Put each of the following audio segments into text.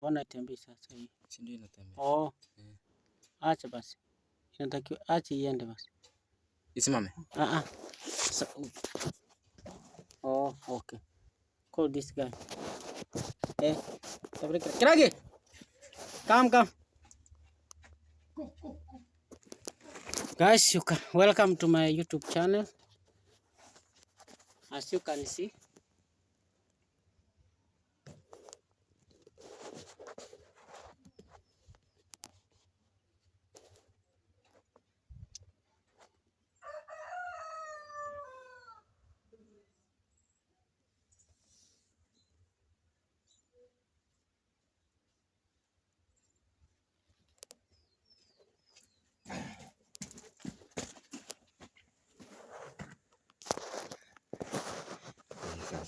Ona itembei sasa hii. Si ndio inatembea. Oh. Acha basi. Inatakiwa acha iende basi. Isimame. So, oh, okay. Call this guy. Kiragi. Come. Guys, welcome to my YouTube channel. As you can see,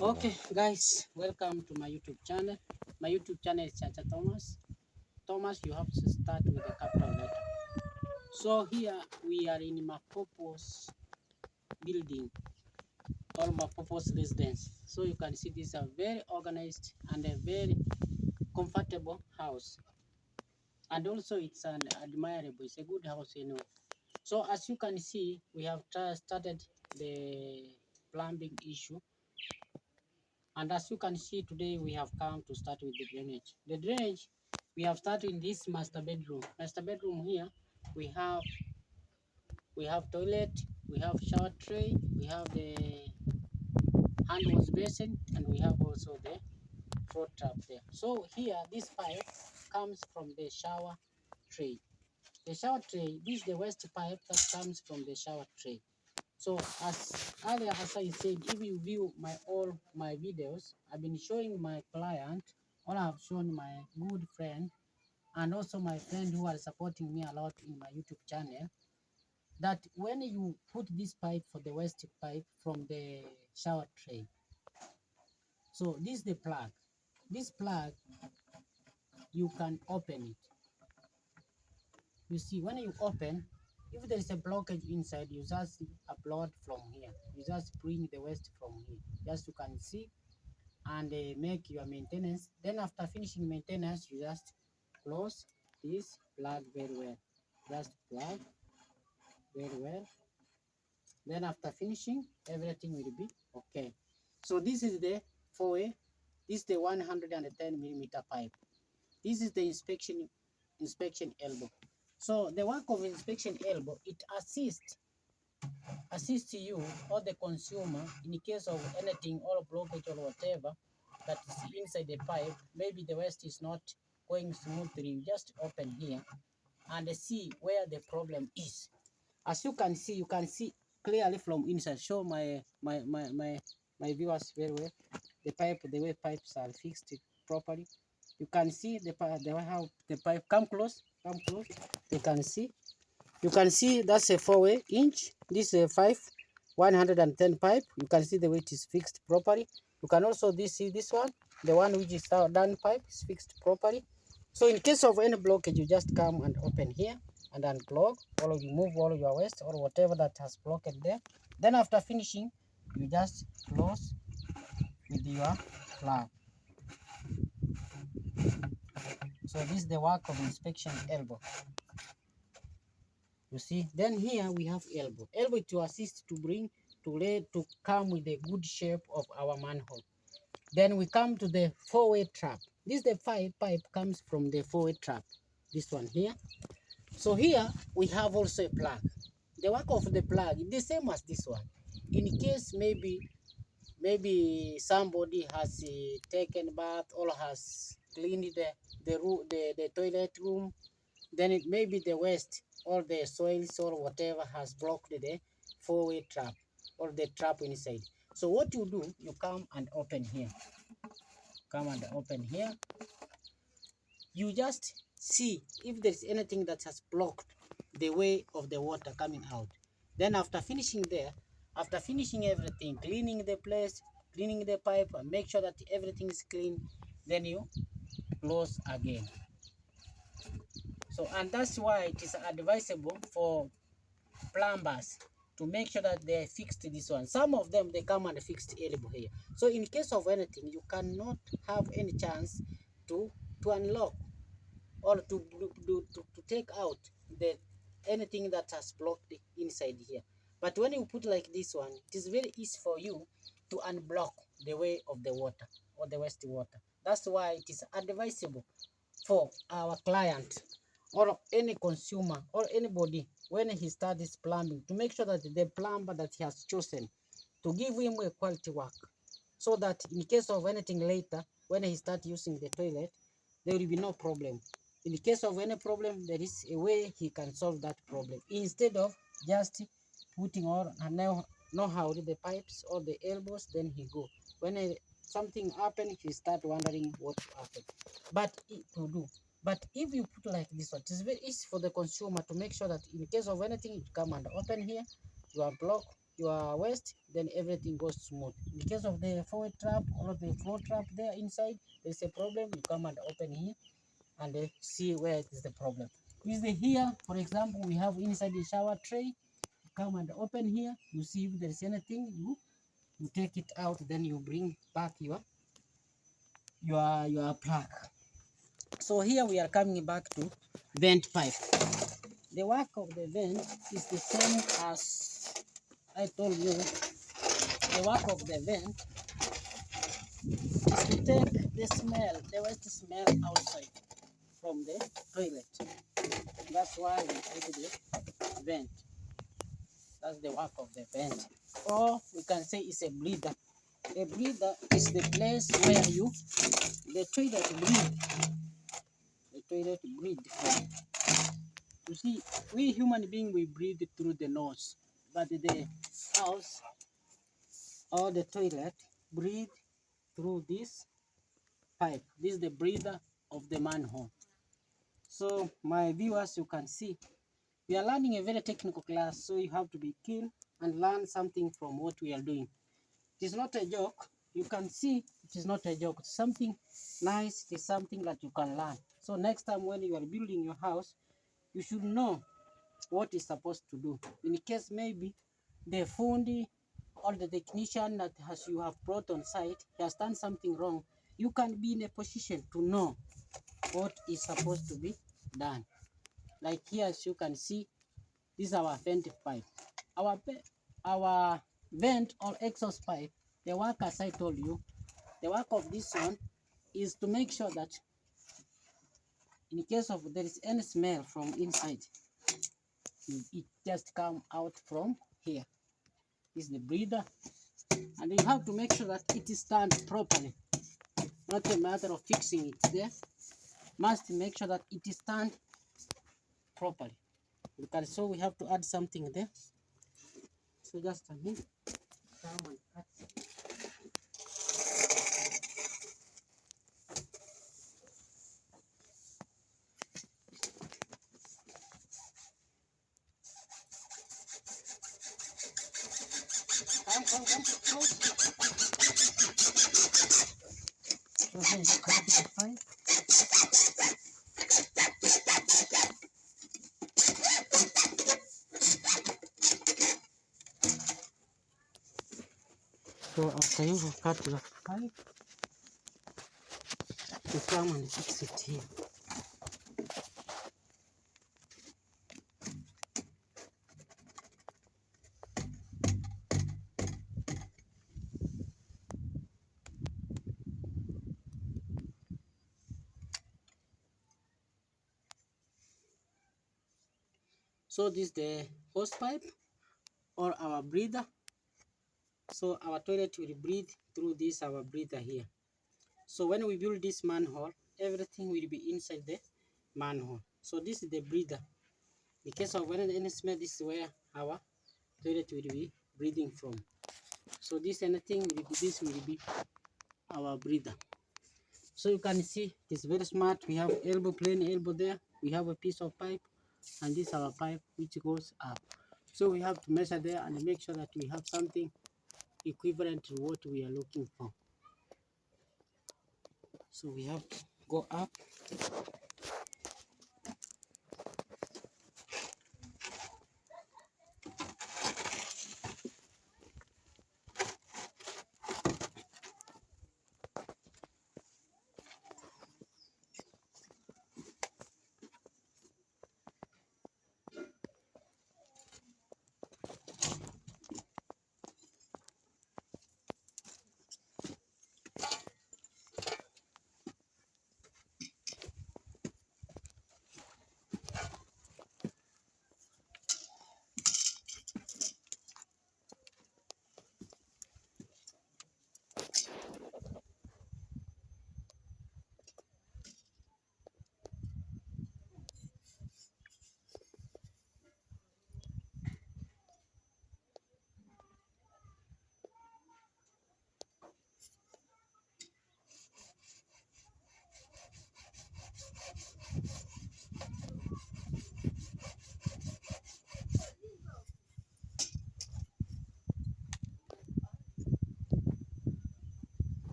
okay, guys, welcome to my YouTube channel. My YouTube channel is Chacha Thomas. Thomas, you have to start with the capital letter. So here we are in Mapopo's building or Mapopo's residence. So you can see this is a very organized and a very comfortable house. And also it's an admirable, it's a good house, you know. So as you can see, we have started the plumbing issue. And as you can see today, we have come to start with the drainage. The drainage, we have started in this master bedroom. Master bedroom here, we have toilet, we have shower tray, we have the hand wash basin, and we have also the floor trap there. So here, this pipe comes from the shower tray. The shower tray, this is the waste pipe that comes from the shower tray. So as earlier as I said, if you view all my videos, I've been showing my client, or I've shown my good friend, and also my friend who are supporting me a lot in my YouTube channel, that when you put this pipe for the waste pipe from the shower tray, so this is the plug. This plug, you can open it. You see, when you open, if there is a blockage inside, you just upload from here. You just bring the waste from here. Just you can see and make your maintenance. Then after finishing maintenance, you just close this plug very well. Just plug very well. Then after finishing, everything will be okay. So this is the 4-way. This is the 110 millimeter pipe. This is the inspection elbow. So the work of inspection elbow, it assists you or the consumer in case of anything or blockage or whatever that is inside the pipe. Maybe the waste is not going smoothly. You just open here and see where the problem is. As you can see clearly from inside. Show my viewers very well the way pipes are fixed properly. You can see how the pipe. Come close. You can see that's a 4-way inch. This is a 110 pipe. You can see the way it is fixed properly. You can also see this one, the one which is done pipe is fixed properly. So in case of any blockage, you just come and open here and unplug, or remove all your waste or whatever that has blocked there. Then after finishing, you just close with your plug. So this is the work of inspection elbow. You see, then here we have elbow. Elbow to assist to come with the good shape of our manhole. Then we come to the 4-way trap. This is the pipe comes from the 4-way trap. This one here. So here we have also a plug. The work of the plug is the same as this one. In case maybe somebody has taken bath or has cleaned the toilet room, then it may be the waste or the soils or whatever has blocked the 4-way trap or the trap inside. So what you do, you come and open here. You just see if there's anything that has blocked the way of the water coming out. Then after finishing everything, cleaning the place, cleaning the pipe, and make sure that everything is clean, then you close again. So, and that's why it is advisable for plumbers to make sure that they fixed this one. Some of them, they come and fix the elbow here. So in case of anything, you cannot have any chance to to unlock or to take out the anything that has blocked inside here. But when you put like this one, it is very easy for you to unblock the way of the water or the waste water. That's why it is advisable for our client or any consumer or anybody when he starts plumbing to make sure that the plumber that he has chosen to give him a quality work, so that in case of anything later when he starts using the toilet, there will be no problem. In case of any problem, there is a way he can solve that problem instead of just putting on and know how the pipes or the elbows, then he go. When something happen, he start wondering what happened. But it to do. But if you put like this one, it is very easy for the consumer to make sure that in case of anything, you come and open here, you are block your waste, then everything goes smooth. In case of the forward trap or the floor trap there inside, there's a problem, you come and open here and see where is the problem. Is the here, for example, we have inside the shower tray. You come and open here, you see if there's anything, you take it out, then you bring back your plug. So here we are coming back to vent pipe. The work of the vent is the same as I told you. The work of the vent is to take the smell, the waste smell outside from the toilet. That's why we put the vent. That's the work of the vent. Or we can say it's a breather. A breather is the place where the toilet breathe. The toilet breathe from. You see, we human beings, we breathe through the nose, but the house or the toilet breathe through this pipe. This is the breather of the manhole. So my viewers, you can see we are learning a very technical class, so you have to be keen and learn something from what we are doing. It is not a joke. You can see it is not a joke. It's something nice. It is something that you can learn. So next time when you are building your house, you should know what is supposed to do. In case maybe the fundi or the technician that you have brought on site has done something wrong, you can be in a position to know what is supposed to be done. Like here, as you can see, this is our vent pipe. Our vent or exhaust pipe, the work, as I told you, the work of this one is to make sure that in case of there is any smell from inside, it just come out from here. This is the breather, and you have to make sure that it is done properly. Not a matter of fixing it there. Must make sure that it is done properly. Because so we have to add something there. So just a minute. Come and add. Come. So here you cut the pipe. So after you have cut the pipe, you come and fix it here. So this is the hose pipe or our breather. So our toilet will breathe through this our breather here. So when we build this manhole, everything will be inside the manhole. So this is the breather. In case of any smell, this is where our toilet will be breathing from. So this anything will be, this will be our breather. So you can see it's very smart. We have elbow, plain elbow there. We have a piece of pipe, and this is our pipe which goes up. So we have to measure there and make sure that we have something equivalent to what we are looking for. So we have to go up.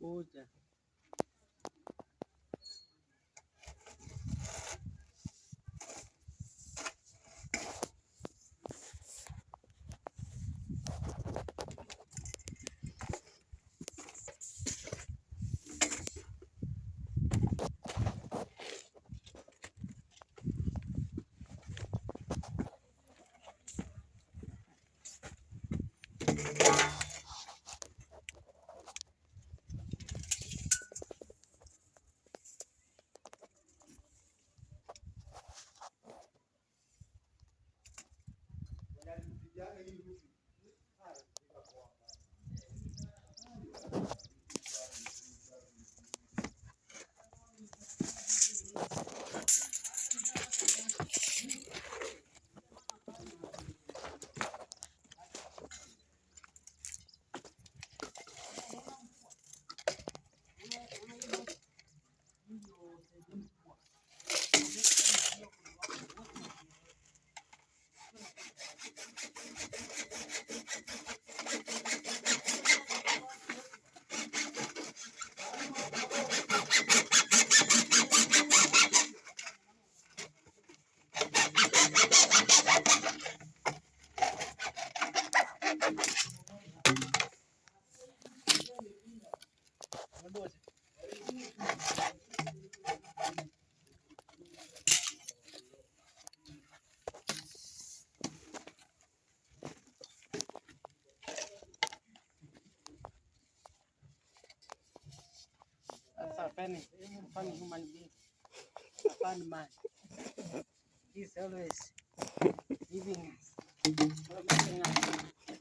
Kuja. That's a funny human being, a funny man. He's always giving us, or making us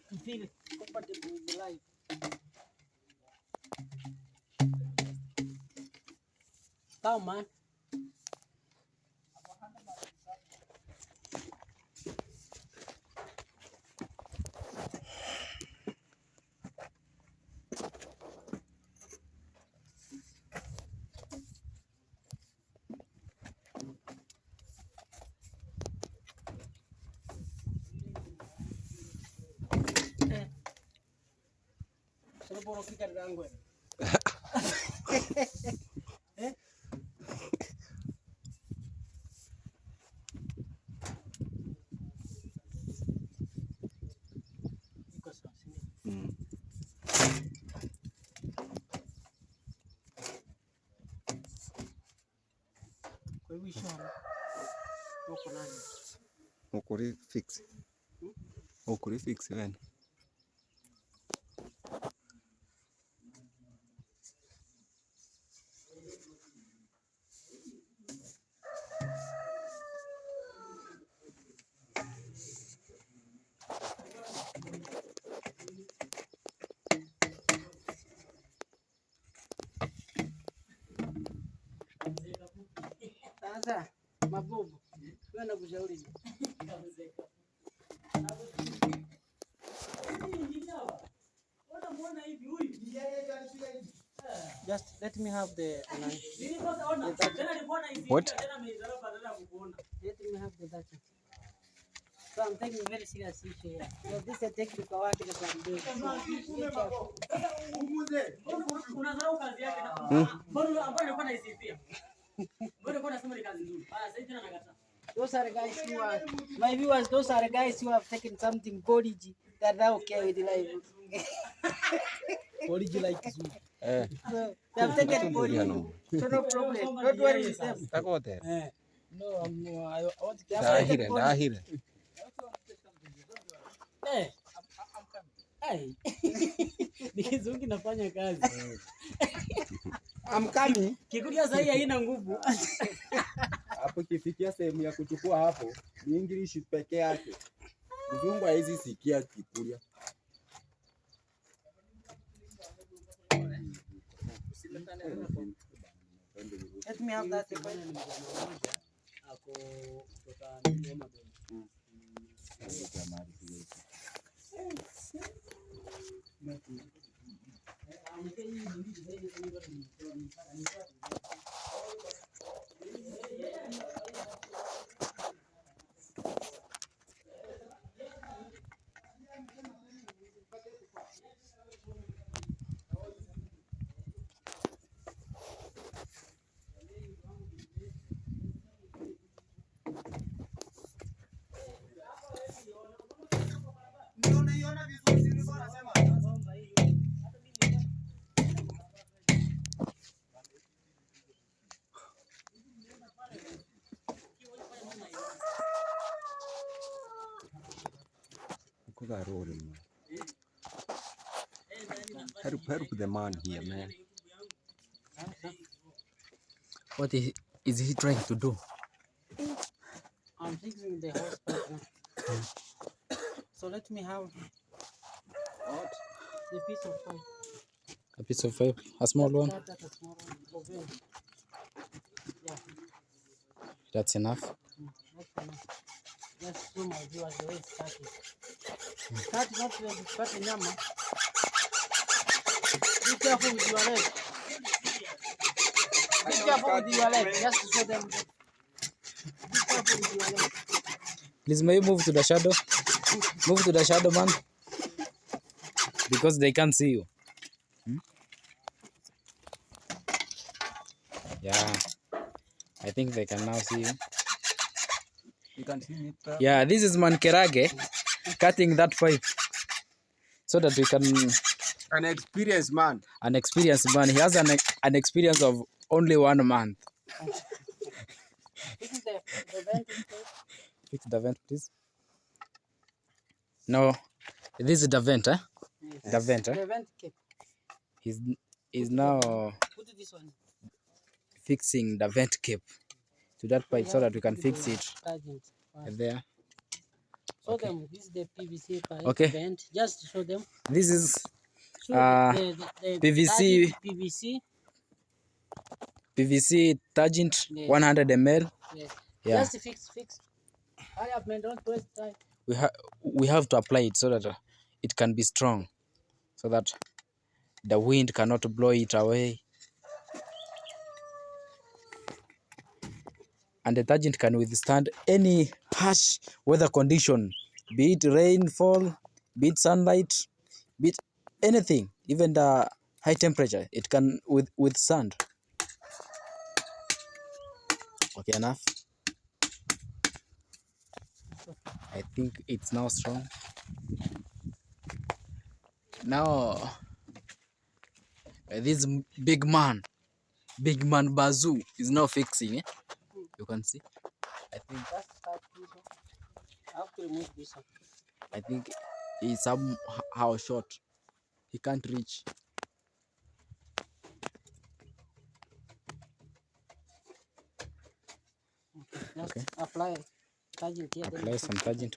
to feel comfortable with life. Come, man. Solo por aquí cargando. Eh? Iko sawa, si ndio? Kwa hivyo ishara uko nani? Ukuri fix. Ukuri fix wewe. Sasa mapopo, wewe nakushauri nini? Just let me have the What? let me have the budget. So I'm taking a very serious issue here. So this is a technical work that I'm doing. Unadharau kazi yake na bado ambaye alikuwa anaisifia. Bado kwa nasema ni kazi nzuri. Sasa hivi tena nakataa. Those are guys who are my viewers, those are guys who have taken something college that are okay with life. College like Zulu. They have taken for you. So no problem. Don't worry with them. No, I want to Dahire. Ni kizungu nafanya kazi. I'm coming. Kikuria sahi haina nguvu. Hapo kifikia sehemu ya kuchukua hapo ni English peke yake. Mzungu haizi sikia Kikuria. Let me have that. Ako kutoka Ngoma Doni. Help the man here, man. What is he trying to do? I'm fixing the horse program. So let me have What? The piece of pipe. A piece of pipe, a small one. That's a small one. For them. Yeah. That's enough. That's enough. Just show my viewers the way it's starting. Start not to cut the nyama. Be careful with your leg. Be careful with your leg. Just to show them. Be careful with your leg. Please, may you move to the shadow? Move to the shadow, man. Because they can't see you. Yeah. I think they can now see you. You can see me. Yeah, this is Mankerage cutting that pipe so that we can. An experienced man. An experienced man. He has an experience of only 1 month. This is the vent. Fix the vent, please. No, this is the vent, eh? Yes. The vent, eh? The vent cap. He's now Put this one. fixing the vent cap to that pipe so that we can fix it there. Show Okay. them. This is the PVC pipe Okay. vent. Just show them. This is Show the PVC PVC Tangent Yes. 100 ml. Yes. Yeah. Just fix. Hurry up, man. Don't waste time. We have to apply it so that it can be strong, so that the wind cannot blow it away, and the Tangent can withstand any harsh weather condition, be it rainfall, be it sunlight, be it anything, even the high temperature. It can withstand. Okay, enough. I think it's now strong. Now this big man Bazoo is now fixing it. You can see. I think Just start this one. I have to remove this one. I think he's somehow short. He can't reach. Just apply Tangent here. Apply some Tangent.